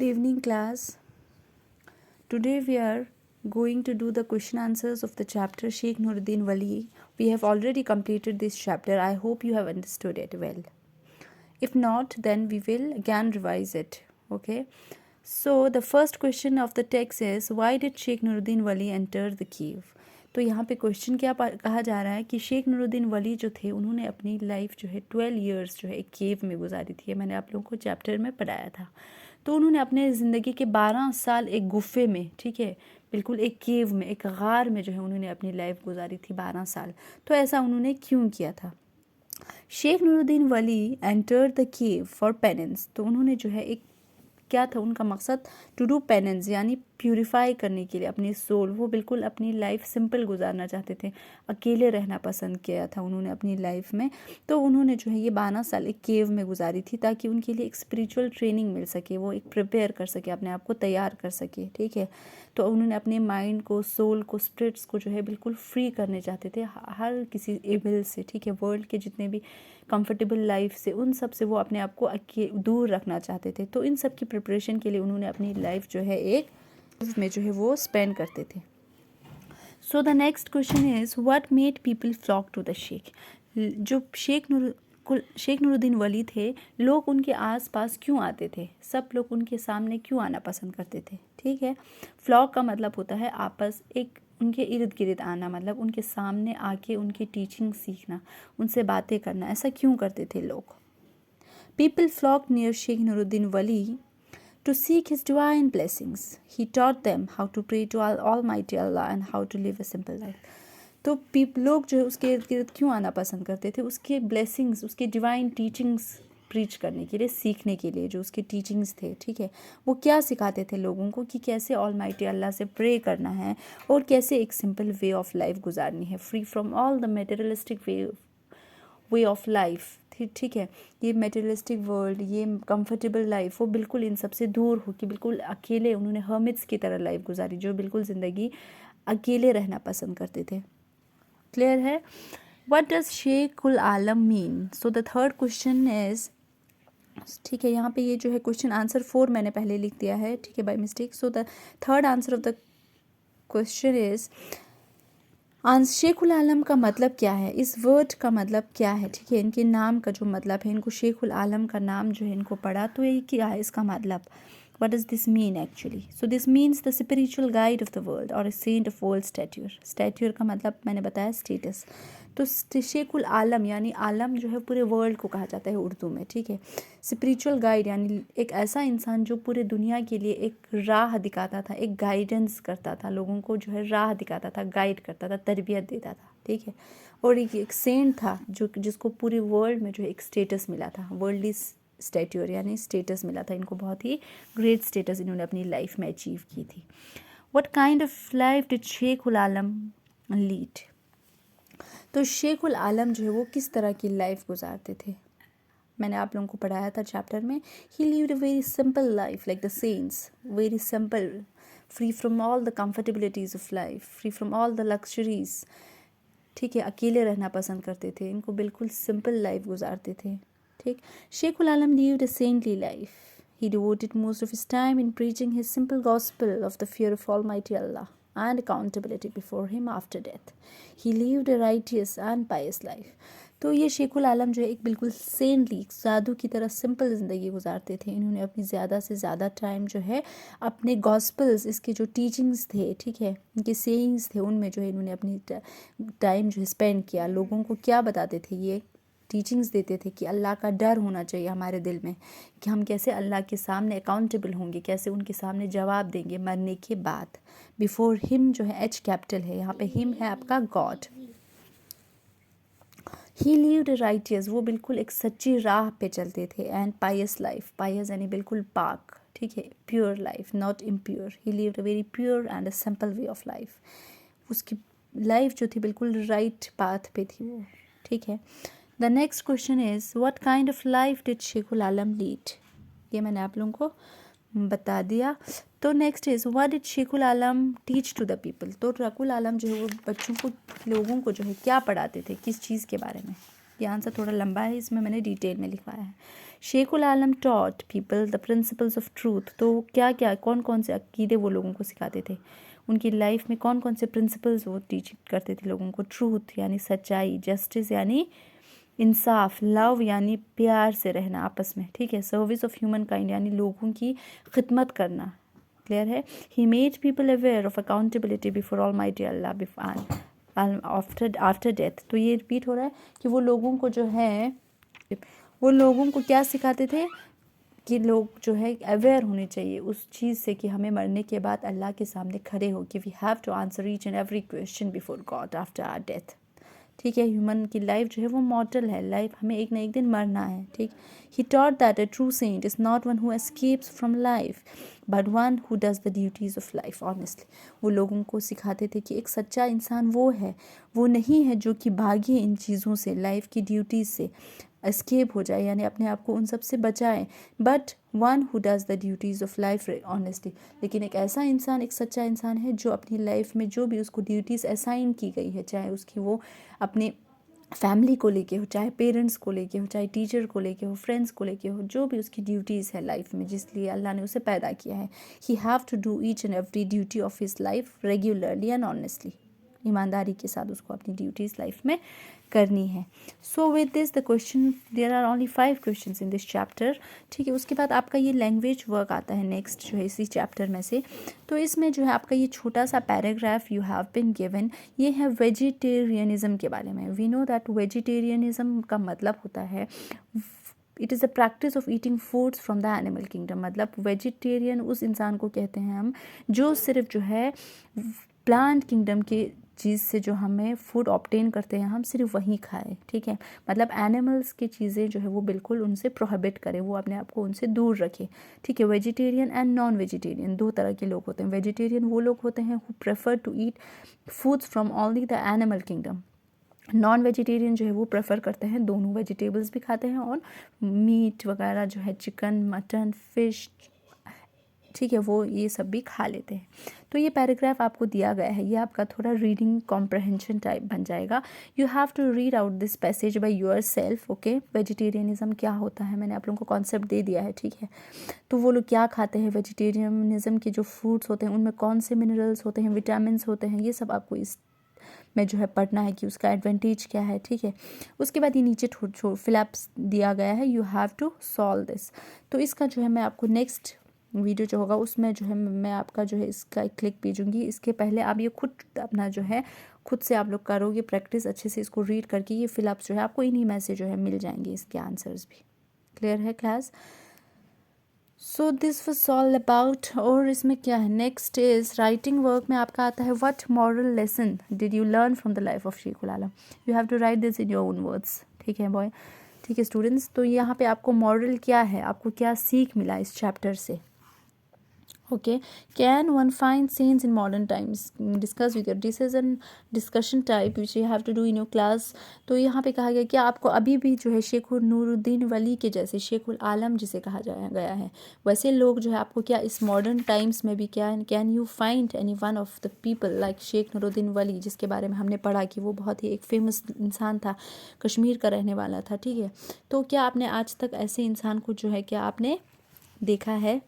Good evening, class. Today we are going to do the question answers of the chapter Sheikh Nuruddin Wali. We have already completed this chapter. I hope you have understood it well. If not, then we will again revise it. Okay. So the first question of the text is, why did Sheikh Nuruddin Wali enter the cave? तो यहाँ पे question क्या कहा जा रहा है कि शेख नुरुद्दीन वली जो थे उन्होंने अपनी लाइफ जो है 12 इयर्स जो है एक केव में गुजारी थी। मैंने आप लोगों को चैप्टर में पढ़ाया था। तो उन्होंने अपने ज़िंदगी के 12 साल एक गुफ़े में, ठीक है, बिल्कुल एक केव में, एक गार में जो है उन्होंने अपनी लाइफ गुजारी थी 12 साल। तो ऐसा उन्होंने क्यों किया था? Sheikh Nuruddin Wali enter the cave for penance. तो उन्होंने जो है एक क्या था उनका मकसद? टू डू पेनेंस, यानी प्यूरिफाई करने के लिए अपनी सोल। वो बिल्कुल अपनी लाइफ सिंपल गुजारना चाहते थे, अकेले रहना पसंद किया था उन्होंने अपनी लाइफ में। तो उन्होंने जो है ये 12 साल एक केव में गुजारी थी ताकि उनके लिए एक स्पिरिचुअल ट्रेनिंग मिल सके, वो एक प्रिपेयर कर सके, अपने आप को तैयार कर सके, ठीक है। तो उन्होंने अपने माइंड को, सोल को, स्पिरिट्स को जो है बिल्कुल फ्री करने चाहते थे हर किसी एविल से, ठीक है। वर्ल्ड के जितने भी कंफर्टेबल लाइफ से, उन सब से वो अपने आप को दूर रखना चाहते थे। तो इन सब की प्रिपरेशन के लिए उन्होंने अपनी लाइफ जो है एक में जो है वो स्पेंड करते थे। So the next question is, what made people flock to the Sheikh? जो शेख नुरुद्दीन वली थे, लोग उनके आसपास क्यों आते थे? सब लोग उनके सामने क्यों आना पसंद करते थे, ठीक है। फ्लॉक का मतलब होता है आपस, एक उनके इर्द गिर्द आना, मतलब उनके सामने आके उनकी टीचिंग सीखना, उनसे बातें करना। ऐसा क्यों करते थे लोग? People flock near Sheikh Nuruddin Wali to seek his divine blessings. He taught them how to pray to Almighty Allah and how to live a simple life. तो लोग जो है उसके इर्द गिर्द क्यों आना पसंद करते थे? उसके ब्लेसिंग्स, उसके डिवाइन टीचिंग्स प्रीच करने के लिए, सीखने के लिए, जो उसके टीचिंग्स थे, ठीक है। वो क्या सिखाते थे लोगों को कि कैसे ऑलमाइटी अल्लाह से प्रे करना है और कैसे एक सिंपल वे ऑफ लाइफ गुजारनी है, free from all the materialistic way of life, ठीक है। ये मेटेरियलिस्टिक वर्ल्ड, ये कंफर्टेबल लाइफ, वो बिल्कुल इन सब से दूर हो कि बिल्कुल अकेले उन्होंने हर्मिट्स की तरह लाइफ गुजारी, जो बिल्कुल ज़िंदगी अकेले रहना पसंद करते थे। क्लियर है? What does Sheikhul Alam mean? So the third question is, ठीक है, यहाँ पे ये जो है क्वेश्चन आंसर 4 मैंने पहले लिख दिया है, ठीक है, by mistake. So the third answer of the question is, Sheikhul Alam का मतलब क्या है? इस वर्ड का मतलब क्या है, ठीक है। इनके नाम का जो मतलब है, इनको शेखुल आलम का नाम जो है इनको पढ़ा, तो ये क्या है इसका मतलब? What does this mean actually? So this means the spiritual guide of the world or a saint of world stature. Stature का मतलब मैंने बताया स्टेटस। तो शेखुल आलम यानी आलम जो है पूरे वर्ल्ड को कहा जाता है उर्दू में, ठीक है। स्पिरिचुअल गाइड यानी एक ऐसा इंसान जो पूरे दुनिया के लिए एक राह दिखाता था, एक गाइडेंस करता था, लोगों को जो है राह दिखाता था, गाइड करता था, तरबियत देता था, ठीक है। और एक सेंट था जो जिसको पूरे वर्ल्ड में जो है एक स्टेटस मिला था, वर्ल्डली स्टेट्यूर यानी स्टेटस मिला था इनको, बहुत ही ग्रेट स्टेटस इन्होंने अपनी लाइफ में अचीव की थी। What kind of life did Sheikhul Alam lead? तो शेखुल आलम जो है वो किस तरह की लाइफ गुजारते थे? मैंने आप लोगों को पढ़ाया था चैप्टर में। He lived a very simple life like the saints, very simple, free from all the comfortabilities of life, free from all the luxuries, ठीक है। अकेले रहना पसंद करते थे, इनको बिल्कुल सिंपल लाइफ गुजारते थे, ठीक। शेखुल आलम lived a saintly life. He devoted most of his time in preaching his simple gospel of the fear of Almighty Allah and accountability before him after death. He lived a righteous and pious life. तो ये शेखुल आलम जो है एक बिल्कुल saintly, साधु की तरह simple ज़िंदगी गुजारते थे। इन्होंने अपनी ज़्यादा से ज़्यादा टाइम जो है अपने गॉस्पल्स, इसके जो टीचिंग्स थे, ठीक है, इनके सेइंग्स थे, उनमें जो है इन्होंने अपनी टाइम जो है स्पेंड किया। लोगों को क्या बताते थे? ये टीचिंग्स देते थे कि अल्लाह का डर होना चाहिए हमारे दिल में, कि हम कैसे अल्लाह के सामने अकाउंटेबल होंगे, कैसे उनके सामने जवाब देंगे मरने के बाद। बिफोर हिम जो है एच कैपिटल है, यहाँ पे हिम है आपका गॉड। ही लिव्ड अ राइटियस, वो बिल्कुल एक सच्ची राह पे चलते थे, एंड पायस लाइफ, पायस यानी बिल्कुल पाक, ठीक है, pure life, not impure. He lived a very pure and a simple way of life. उसकी लाइफ जो थी बिल्कुल राइट पाथ पे थी वो, ठीक है। The next question is, what kind of life did Sheikhul Alam lead? ये मैंने आप लोगों को बता दिया। तो next is, what did Sheikhul Alam teach to the people? तो शेखुल आलम जो है वो बच्चों को, लोगों को जो है क्या पढ़ाते थे, किस चीज़ के बारे में? ये आंसर थोड़ा लंबा है, इसमें मैंने डिटेल में लिखवाया है। Sheikhul Alam taught people the principles of truth. तो क्या क्या कौन कौन से अकीदे वो लोगों को सिखाते थे, उनकी लाइफ में कौन कौन से प्रिंसिपल्स वो टीच करते थे लोगों को। ट्रूथ यानी सच्चाई, जस्टिस यानी इंसाफ, लव यानी प्यार से रहना आपस में, ठीक है। सर्विस ऑफ ह्यूमन काइंड यानी लोगों की खिदमत करना, क्लियर है। He made people aware of accountability before almighty Allah after death. तो ये रिपीट हो रहा है कि वो लोगों को जो है, वो लोगों को क्या सिखाते थे कि लोग जो है अवेयर होने चाहिए उस चीज़ से कि हमें मरने के बाद अल्लाह के सामने खड़े हो कि we have to answer each and every question before God after our death, ठीक है। ह्यूमन की लाइफ जो है वो मॉर्टल है, लाइफ हमें एक ना एक दिन मरना है, ठीक। He taught that a true saint is not one who escapes from life but one who does the duties of life honestly. वो लोगों को सिखाते थे कि एक सच्चा इंसान वो है, वो नहीं है जो कि भागे इन चीज़ों से, लाइफ की ड्यूटीज़ से एस्केप हो जाए, यानी अपने आप को उन सब से बचाए, but one who does the duties of life honestly. लेकिन एक ऐसा इंसान, एक सच्चा इंसान है जो अपनी लाइफ में जो भी उसको ड्यूटीज़ असाइन की गई है, चाहे उसकी वो अपने फैमिली को लेके हो, चाहे पेरेंट्स को लेके हो, चाहे टीचर को लेके हो, फ्रेंड्स को लेके हो, जो भी उसकी ड्यूटीज़ है लाइफ में जिसलिए अल्लाह ने उसे पैदा किया है, he have to do each and every duty of his life regularly and honestly. ईमानदारी के साथ उसको अपनी ड्यूटीज़ लाइफ में करनी है। So with this the question, there are only 5 questions in this chapter, ठीक है। उसके बाद आपका ये लैंग्वेज वर्क आता है नेक्स्ट जो है इसी चैप्टर में से। तो इसमें जो है आपका ये छोटा सा paragraph you have been given, ये है वेजिटेरियनिज्म के बारे में। वी नो दैट वेजिटेरियनिज्म का मतलब होता है it is the practice of eating foods from the animal kingdom. मतलब वेजिटेरियन उस इंसान को कहते हैं हम जो सिर्फ जो है प्लांट किंगडम के चीज़ से जो हमें फूड ऑब्टेन करते हैं हम सिर्फ वही खाएं, ठीक है। मतलब एनिमल्स की चीज़ें जो है वो बिल्कुल उनसे प्रोहिबिट करें, वो अपने आप को उनसे दूर रखें, ठीक है। वेजिटेरियन एंड नॉन वेजिटेरियन 2 तरह के लोग होते हैं। वेजिटेरियन वो लोग होते हैं who prefer to eat foods from only the animal kingdom. Non vegetarian जो है वो प्रेफर करते हैं दोनों, वेजिटेबल्स भी खाते हैं और मीट वगैरह जो है चिकन, मटन, फिश, ठीक है, वो ये सब भी खा लेते हैं। तो ये पैराग्राफ आपको दिया गया है, ये आपका थोड़ा रीडिंग कॉम्प्रहेंशन टाइप बन जाएगा। You have to read out this passage by yourself, okay. Vegetarianism क्या होता है मैंने आप लोगों को कॉन्सेप्ट दे दिया है, ठीक है। तो वो लोग क्या खाते हैं, वेजिटेरियनिज्म के जो फ्रूट्स होते हैं उनमें कौन से मिनरल्स होते हैं, विटामिन्स होते हैं, ये सब आपको इस में जो है पढ़ना है कि उसका एडवांटेज क्या है, ठीक है। उसके बाद ये नीचे फिलअप्स दिया गया है, you have to solve this. तो इसका जो है मैं आपको नेक्स्ट वीडियो जो होगा उसमें जो है मैं आपका जो है इसका एक क्लिक भेजूंगी। इसके पहले आप ये खुद अपना जो है खुद से आप लोग करोगे प्रैक्टिस अच्छे से, इसको रीड करके ये फिलअप्स जो है आपको इन्हीं में से जो है मिल जाएंगे इसके आंसर्स भी। क्लियर है class? So this was all about. और इसमें क्या है नेक्स्ट इज राइटिंग वर्क में आपका आता है what moral lesson did you learn from the life of Sheikhul Alam. You have to write this in your own words, ठीक है बॉय, ठीक है स्टूडेंट्स। तो यहाँ पे आपको मॉरल क्या है, आपको क्या सीख मिला इस चैप्टर से, okay. Can one find scenes in modern times? Discuss with your, this is an discussion type which you have to do in your class. तो यहाँ पे कहा गया कि आपको अभी भी जो है शेखुल नूरुद्दीन वली के जैसे शेखुल आलम जिसे कहा जाया गया है वैसे लोग जो है आपको क्या इस मॉडर्न टाइम्स में भी क्या, can you find any one of the people like Sheikh Nooruddin Wali जिसके बारे में हमने पढ़ा कि वो बहुत ही एक फेमस इंसान था, कश्मीर का रहने वाला था, ठीक है। तो क्या आपने आज तक ऐसे इंसान को जो है क्या आपने देखा है?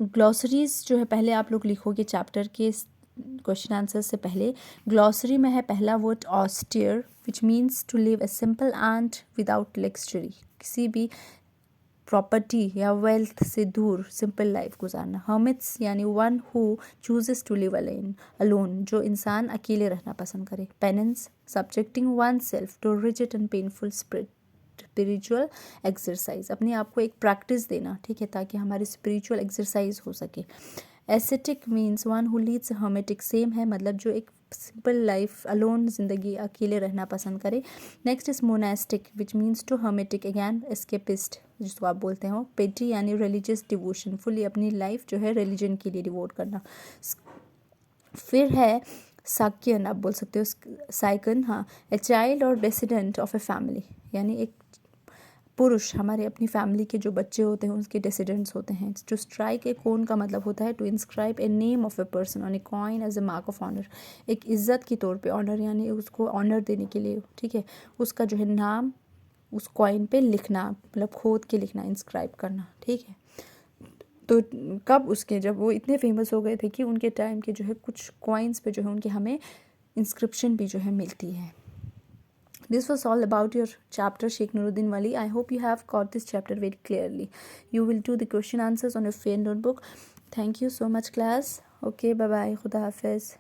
ग्लॉसरीज जो है पहले आप लोग लिखोगे चैप्टर के क्वेश्चन आंसर से पहले। ग्लॉसरी में है पहला word austere which means to live a simple and without luxury, किसी भी प्रॉपर्टी या वेल्थ से दूर सिंपल लाइफ गुजारना। हर्मिट्स यानी one who chooses to live alone, जो इंसान अकेले रहना पसंद करे। Penance subjecting oneself to rigid and painful spiritual exercise, अपने आप को एक प्रैक्टिस देना, ठीक है, ताकि हमारी स्पिरिचुअल एक्सरसाइज हो सके। Ascetic means one who leads hermetic, same है मतलब जो एक सिंपल लाइफ अलोन ज़िंदगी अकेले रहना पसंद करे। Next is monastic which means to hermetic, again escapist जिसको आप बोलते हो। पेटी यानी रिलीजियस डिवोशन, फुली अपनी लाइफ जो है रिलीजन के लिए डिवोट करना। फिर है साक्यन, आप बोल सकते हो साइकन, हाँ, ए चाइल्ड और रेसिडेंट ऑफ ए फैमिली, यानी एक पुरुष हमारे अपनी फैमिली के जो बच्चे होते हैं उसके डिसिडेंट्स होते हैं। टू स्ट्राइक ए कॉइन का मतलब होता है to inscribe a name of a person on a coin as a mark of honour, एक इज्जत के तौर पे ऑनर यानी उसको ऑनर देने के लिए, ठीक है, उसका जो है नाम उस कॉइन पे लिखना, मतलब खोद के लिखना, इंस्क्राइब करना, ठीक है। तो कब उसके जब वो इतने फेमस हो गए थे कि उनके टाइम के जो है कुछ कॉइन्स पे जो है उनके हमें इंस्क्रिप्शन भी जो है मिलती है। This was all about your chapter Sheikh Nuruddin Wali. I hope you have got this chapter very clearly. You will do the question answers on your fair notebook. Thank you so much class. Okay, bye bye. Khuda Hafiz.